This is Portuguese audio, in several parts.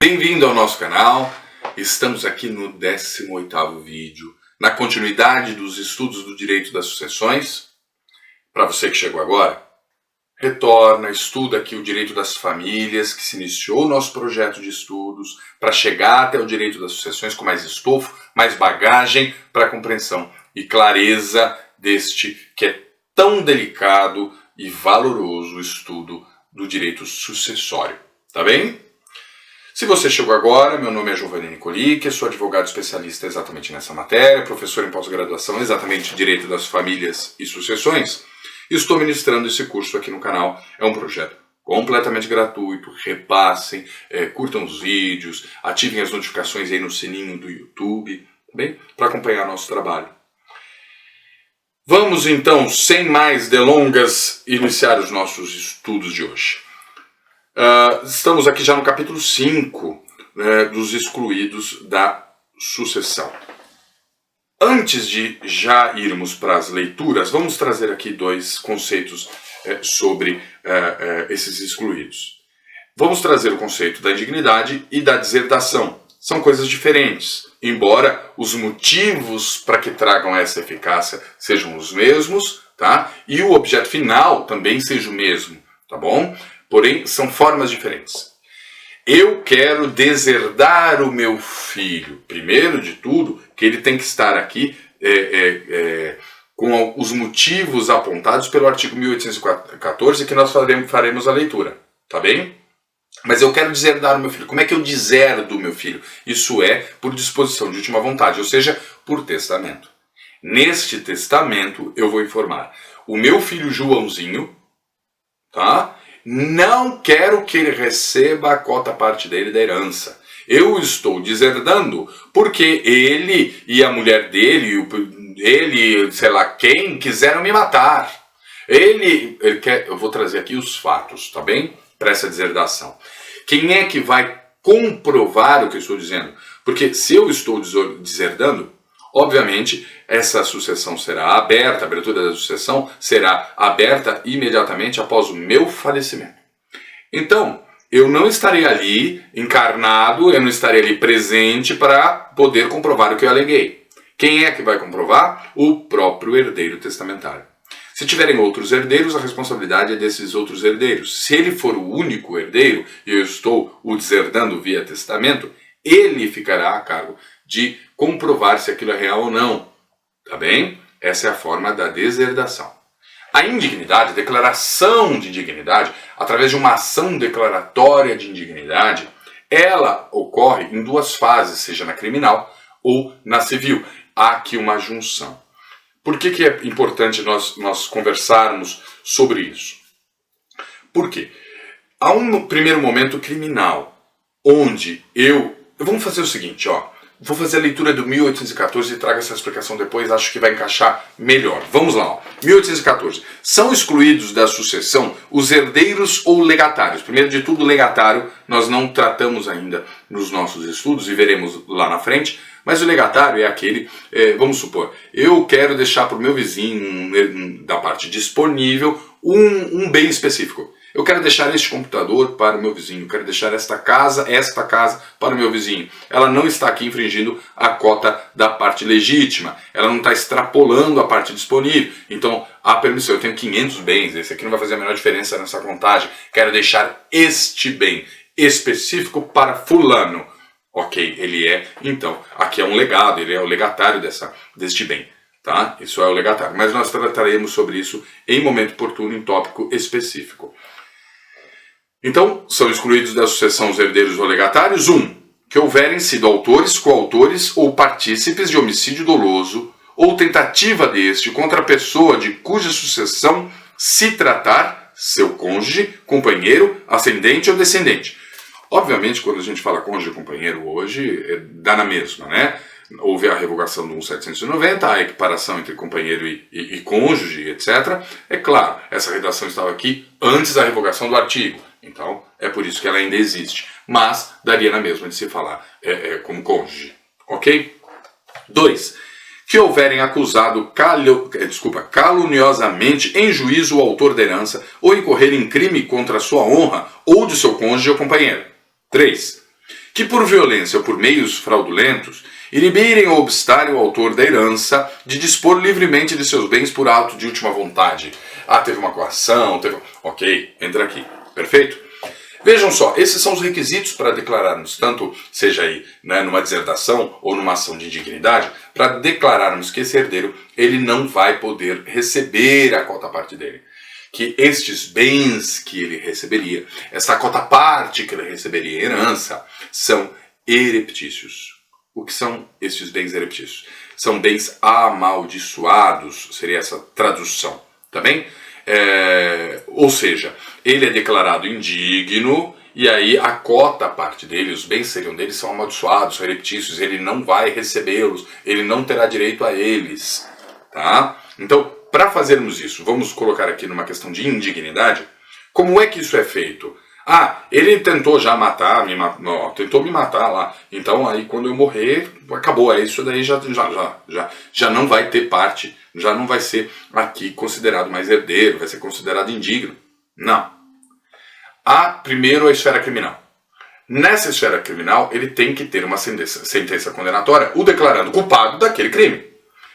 Bem-vindo ao nosso canal. Estamos aqui no 18º vídeo, na continuidade dos estudos do direito das sucessões. Para você que chegou agora, retorna, estuda aqui o direito das famílias, que se iniciou o nosso projeto de estudos para chegar até o direito das sucessões com mais estofo, mais bagagem para a compreensão e clareza deste que é tão delicado e valoroso estudo do direito sucessório. Tá bem? Se você chegou agora, meu nome é Giovanni Nicolique, sou advogado especialista exatamente nessa matéria, professor em pós-graduação exatamente em Direito das Famílias e Sucessões, e estou ministrando esse curso aqui no canal. É um projeto completamente gratuito, repassem, curtam os vídeos, ativem as notificações aí no sininho do YouTube, tá bem? Para acompanhar nosso trabalho. Vamos então, sem mais delongas, iniciar os nossos estudos de hoje. Estamos aqui já no capítulo 5, dos excluídos da sucessão. Antes de já irmos para as leituras, vamos trazer aqui dois conceitos sobre esses excluídos. Vamos trazer o conceito da indignidade e da deserdação. São coisas diferentes, embora os motivos para que tragam essa eficácia sejam os mesmos, tá? E o objeto final também seja o mesmo, tá bom? Porém, são formas diferentes. Eu quero deserdar o meu filho. Primeiro de tudo, que ele tem que estar aqui com os motivos apontados pelo artigo 1814, que nós faremos a leitura. Tá bem? Mas eu quero deserdar o meu filho. Como é que eu deserdo o meu filho? Isso é por disposição de última vontade, ou seja, por testamento. Neste testamento, eu vou informar. O meu filho Joãozinho, tá? Não quero que ele receba a cota parte dele da herança. Eu estou deserdando porque ele e a mulher dele, ele, sei lá quem, quiseram me matar. Ele quer, eu vou trazer aqui os fatos, tá bem? Para essa deserdação. Quem é que vai comprovar o que eu estou dizendo? Porque se eu estou deserdando, obviamente, essa sucessão será aberta, a abertura da sucessão será aberta imediatamente após o meu falecimento. Então, eu não estarei ali encarnado, eu não estarei ali presente para poder comprovar o que eu aleguei. Quem é que vai comprovar? O próprio herdeiro testamentário. Se tiverem outros herdeiros, a responsabilidade é desses outros herdeiros. Se ele for o único herdeiro e eu estou o deserdando via testamento, ele ficará a cargo de comprovar se aquilo é real ou não. Tá bem? Essa é a forma da deserdação. A indignidade, declaração de indignidade, através de uma ação declaratória de indignidade, ela ocorre em duas fases, seja na criminal ou na civil. Há aqui uma junção. Por que é importante nós conversarmos sobre isso? Por quê? Há um primeiro momento criminal, onde vamos fazer o seguinte, ó. Vou fazer a leitura do 1814 e trago essa explicação depois, acho que vai encaixar melhor. Vamos lá, ó. 1814. São excluídos da sucessão os herdeiros ou legatários. Primeiro de tudo, legatário nós não tratamos ainda nos nossos estudos e veremos lá na frente, mas o legatário é aquele, vamos supor, eu quero deixar para o meu vizinho, da parte disponível, um bem específico. Eu quero deixar este computador para o meu vizinho, eu quero deixar esta casa para o meu vizinho. Ela não está aqui infringindo a cota da parte legítima, ela não está extrapolando a parte disponível. Então, há permissão, eu tenho 500 bens, esse aqui não vai fazer a menor diferença nessa contagem. Quero deixar este bem específico para fulano. Ok, ele é, então, aqui é um legado, ele é o legatário deste bem. Tá? Isso é o legatário, mas nós trataremos sobre isso em momento oportuno, em tópico específico. Então, são excluídos da sucessão os herdeiros ou legatários, que houverem sido autores, coautores ou partícipes de homicídio doloso ou tentativa deste contra a pessoa de cuja sucessão se tratar seu cônjuge, companheiro, ascendente ou descendente. Obviamente, quando a gente fala cônjuge e companheiro hoje, dá na mesma, né? Houve a revogação do 1790, a equiparação entre companheiro e cônjuge, etc. É claro, essa redação estava aqui antes da revogação do artigo. Então, é por isso que ela ainda existe. Mas, daria na mesma de se falar como cônjuge. Ok? 2. Que houverem acusado caluniosamente em juízo o autor da herança ou incorrer em crime contra a sua honra ou de seu cônjuge ou companheiro. 3. que por violência ou por meios fraudulentos inibirem ou obstarem o autor da herança de dispor livremente de seus bens por ato de última vontade. Ah, teve uma coação, Ok, entra aqui. Perfeito? Vejam só, esses são os requisitos para declararmos, tanto seja aí numa dissertação ou numa ação de indignidade, para declararmos que esse herdeiro ele não vai poder receber a cota-parte dele. Que estes bens que ele receberia, essa cota-parte que ele receberia em herança, são hereptícios. O que são estes bens hereptícios? São bens amaldiçoados, seria essa tradução, tá bem? Ou seja, ele é declarado indigno e aí a cota-parte dele, os bens seriam dele, são amaldiçoados, são hereptícios, ele não vai recebê-los, ele não terá direito a eles, tá? Então, para fazermos isso, vamos colocar aqui numa questão de indignidade, como é que isso é feito? Ah, ele tentou já matar, tentou me matar lá, então aí quando eu morrer, acabou, isso daí já não vai ter parte, já não vai ser aqui considerado mais herdeiro, vai ser considerado indigno. Não. Há primeiro a esfera criminal. Nessa esfera criminal, ele tem que ter uma sentença condenatória, o declarando culpado daquele crime.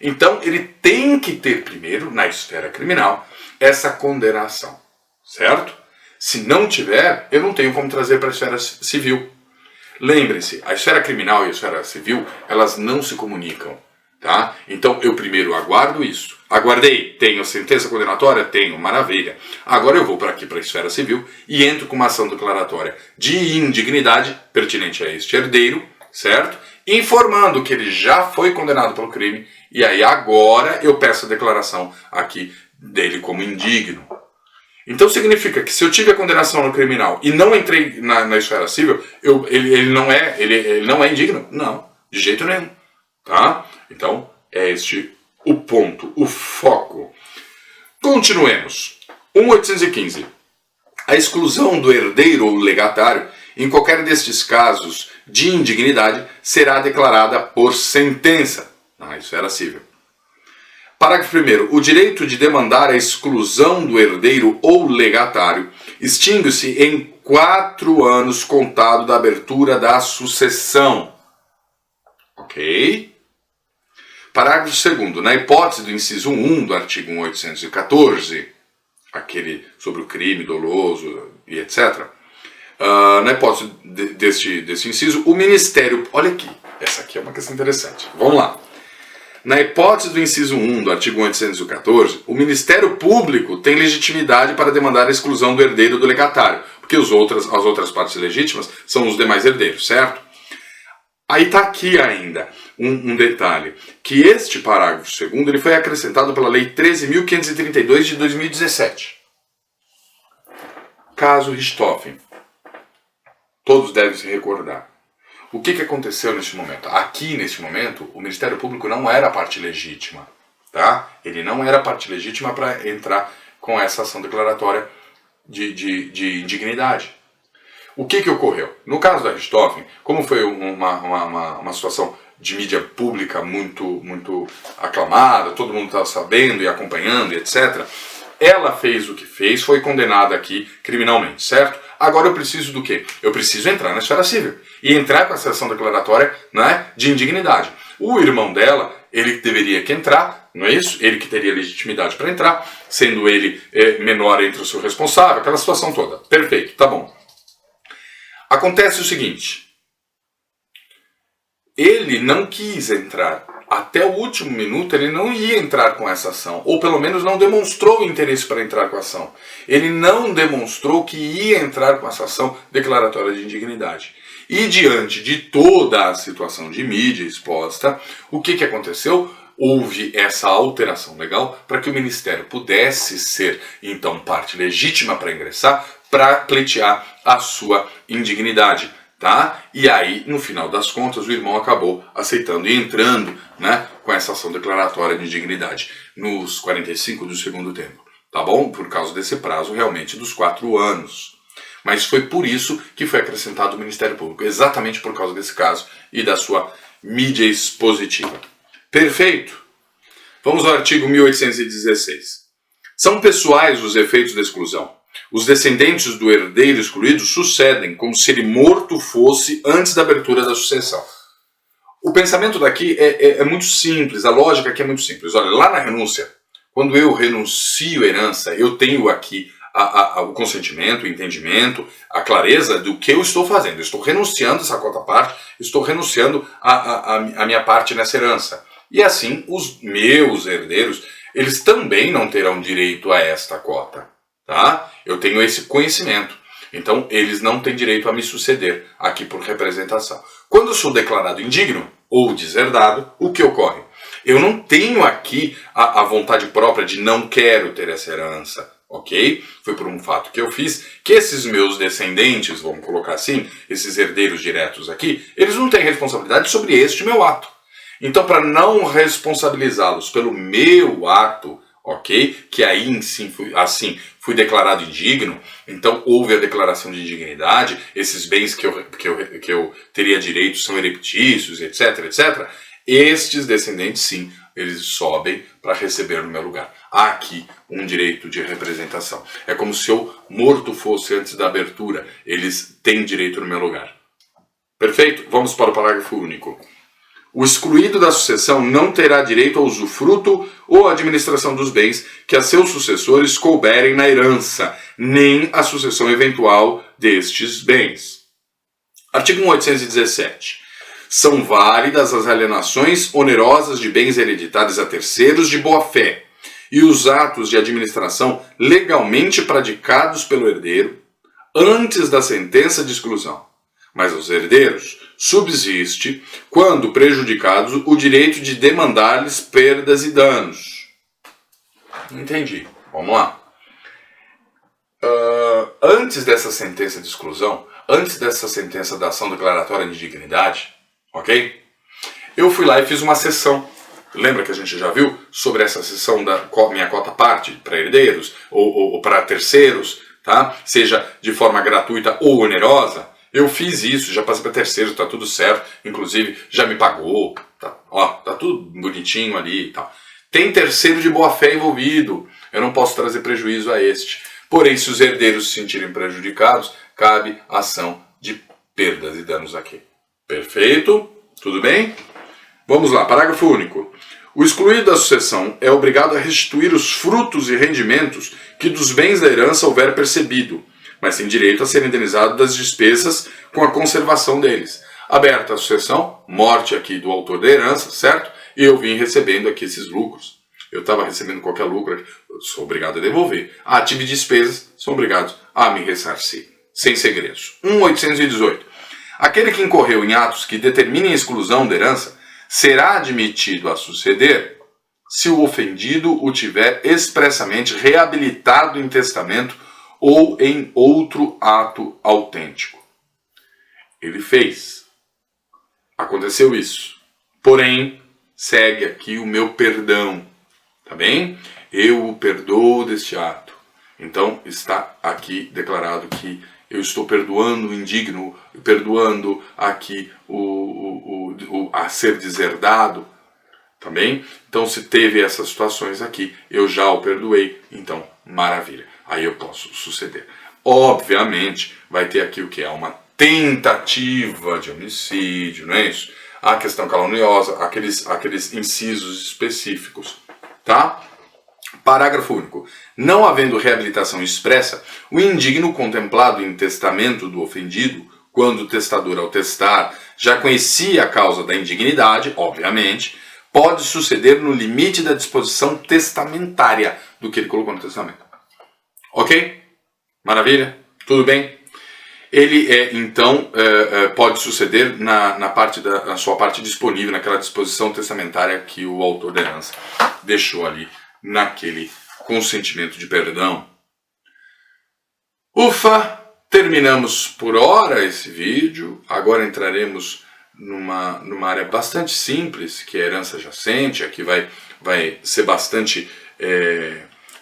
Então, ele tem que ter primeiro, na esfera criminal, essa condenação, certo? Se não tiver, eu não tenho como trazer para a esfera civil. Lembre-se, a esfera criminal e a esfera civil, elas não se comunicam, tá? Então, eu primeiro aguardo isso. Aguardei, tenho sentença condenatória? Tenho, maravilha. Agora eu vou para aqui, para a esfera civil, e entro com uma ação declaratória de indignidade pertinente a este herdeiro, certo? Informando que ele já foi condenado pelo crime, e aí agora eu peço a declaração aqui dele como indigno. Então significa que se eu tive a condenação no criminal e não entrei na esfera civil, ele não é indigno? Não, de jeito nenhum. Tá? Então é este o ponto, o foco. Continuemos. 1815. A exclusão do herdeiro ou legatário, em qualquer destes casos de indignidade, será declarada por sentença na esfera civil. Parágrafo 1º. O direito de demandar a exclusão do herdeiro ou legatário extingue-se em 4 anos contado da abertura da sucessão. Ok? Parágrafo 2º. Na hipótese do inciso 1 do artigo 1814, aquele sobre o crime doloso e etc., na hipótese deste inciso, o Ministério... Olha aqui, essa aqui é uma questão interessante. Vamos lá. Na hipótese do inciso 1 do artigo 814, o Ministério Público tem legitimidade para demandar a exclusão do herdeiro do legatário, porque as outras partes legítimas são os demais herdeiros, certo? Aí está aqui ainda um detalhe, que este parágrafo 2º ele foi acrescentado pela Lei 13.532 de 2017. Caso Richthofen. Todos devem se recordar. O que aconteceu neste momento? Aqui, neste momento, o Ministério Público não era a parte legítima, tá? Ele não era a parte legítima para entrar com essa ação declaratória de indignidade. O que ocorreu? No caso da Richthofen, como foi uma situação de mídia pública muito aclamada, todo mundo estava sabendo e acompanhando, etc., ela fez o que fez, foi condenada aqui criminalmente, certo? Agora eu preciso do quê? Eu preciso entrar na esfera civil e entrar com essa ação declaratória, né, de indignidade. O irmão dela, ele deveria que entrar, não é isso? Ele que teria legitimidade para entrar, sendo ele menor entre o seu responsável, aquela situação toda. Perfeito, tá bom. Acontece o seguinte, ele não quis entrar. Até o último minuto ele não ia entrar com essa ação, ou pelo menos não demonstrou interesse para entrar com a ação. Ele não demonstrou que ia entrar com essa ação declaratória de indignidade. E diante de toda a situação de mídia exposta, o que aconteceu? Houve essa alteração legal para que o Ministério pudesse ser, então, parte legítima para ingressar, para pleitear a sua indignidade. Tá? E aí, no final das contas, o irmão acabou aceitando e entrando, né, com essa ação declaratória de indignidade nos 45 do segundo tempo. Tá bom? Por causa desse prazo, realmente, dos 4 anos. Mas foi por isso que foi acrescentado o Ministério Público, exatamente por causa desse caso e da sua mídia expositiva. Perfeito? Vamos ao artigo 1816. São pessoais os efeitos da exclusão, Os descendentes do herdeiro excluído sucedem como se ele morto fosse antes da abertura da sucessão. O pensamento daqui é muito simples, a lógica aqui é muito simples. Olha, lá na renúncia, quando eu renuncio a herança, eu tenho aqui o consentimento, o entendimento, a clareza do que eu estou fazendo. Eu estou renunciando essa cota parte, estou renunciando a minha parte nessa herança. E assim, os meus herdeiros, eles também não terão direito a esta cota. Tá? Eu tenho esse conhecimento. Então, eles não têm direito a me suceder aqui por representação. Quando eu sou declarado indigno ou deserdado, o que ocorre? Eu não tenho aqui a vontade própria de não quero ter essa herança, ok? Foi por um fato que eu fiz, que esses meus descendentes, vamos colocar assim, esses herdeiros diretos aqui, eles não têm responsabilidade sobre este meu ato. Então, para não responsabilizá-los pelo meu ato, ok? Que aí sim fui declarado indigno, então houve a declaração de indignidade, esses bens que eu teria direito são ereptícios, etc, etc. Estes descendentes, sim, eles sobem para receber no meu lugar. Há aqui um direito de representação. É como se eu morto fosse antes da abertura. Eles têm direito no meu lugar. Perfeito? Vamos para o parágrafo único. O excluído da sucessão não terá direito ao usufruto ou à administração dos bens que a seus sucessores couberem na herança, nem à sucessão eventual destes bens. Artigo 1817. São válidas as alienações onerosas de bens hereditários a terceiros de boa-fé e os atos de administração legalmente praticados pelo herdeiro antes da sentença de exclusão. Mas aos herdeiros subsiste, quando prejudicados, o direito de demandar-lhes perdas e danos. Entendi. Vamos lá. Antes dessa sentença de exclusão, antes dessa sentença da ação declaratória de indignidade, ok? Eu fui lá e fiz uma sessão. Lembra que a gente já viu sobre essa sessão da minha cota parte para herdeiros ou para terceiros, tá? Seja de forma gratuita ou onerosa? Eu fiz isso, já passei para terceiro, tá tudo certo, inclusive já me pagou, tá tudo bonitinho ali e tal. Tem terceiro de boa-fé envolvido, eu não posso trazer prejuízo a este. Porém, se os herdeiros se sentirem prejudicados, cabe ação de perdas e danos aqui. Perfeito? Tudo bem? Vamos lá, parágrafo único. O excluído da sucessão é obrigado a restituir os frutos e rendimentos que dos bens da herança houver percebido, mas tem direito a ser indenizado das despesas com a conservação deles. Aberta a sucessão, morte aqui do autor da herança, certo? E eu vim recebendo aqui esses lucros. Eu estava recebendo qualquer lucro, eu sou obrigado a devolver. Tive despesas, sou obrigado a me ressarcir. Sem segredos. 1818. Aquele que incorreu em atos que determinem a exclusão da herança será admitido a suceder se o ofendido o tiver expressamente reabilitado em testamento ou em outro ato autêntico. Ele fez. Aconteceu isso. Porém, segue aqui o meu perdão. Tá bem? Eu o perdoo deste ato. Então, está aqui declarado que eu estou perdoando o indigno, perdoando aqui a ser deserdado. Tá bem? Então, se teve essas situações aqui, eu já o perdoei. Então, maravilha. Aí eu posso suceder. Obviamente, vai ter aqui o que? Uma tentativa de homicídio, não é isso? A questão caluniosa, aqueles incisos específicos, tá? Parágrafo único. Não havendo reabilitação expressa, o indigno contemplado em testamento do ofendido, quando o testador ao testar já conhecia a causa da indignidade, obviamente, pode suceder no limite da disposição testamentária do que ele colocou no testamento. Ok? Maravilha? Tudo bem? Ele então pode suceder na sua parte disponível, naquela disposição testamentária que o autor da herança deixou ali naquele consentimento de perdão. Ufa! Terminamos por hora esse vídeo. Agora entraremos numa área bastante simples, que é a herança jacente. Aqui vai ser bastante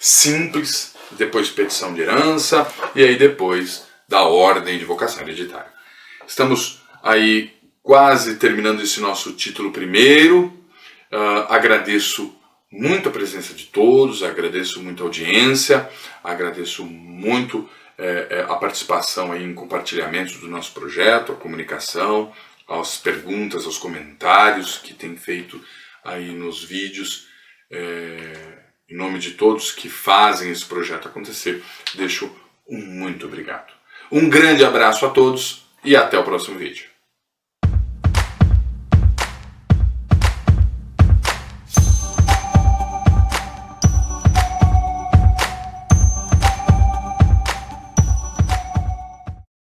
simples. Depois petição de herança e aí depois da ordem de vocação hereditária. Estamos aí quase terminando esse nosso título primeiro. Agradeço muito a presença de todos, agradeço muito a audiência, agradeço muito a participação aí em compartilhamentos do nosso projeto, a comunicação, as perguntas, aos comentários que tem feito aí nos vídeos. Em nome de todos que fazem esse projeto acontecer, deixo um muito obrigado. Um grande abraço a todos e até o próximo vídeo.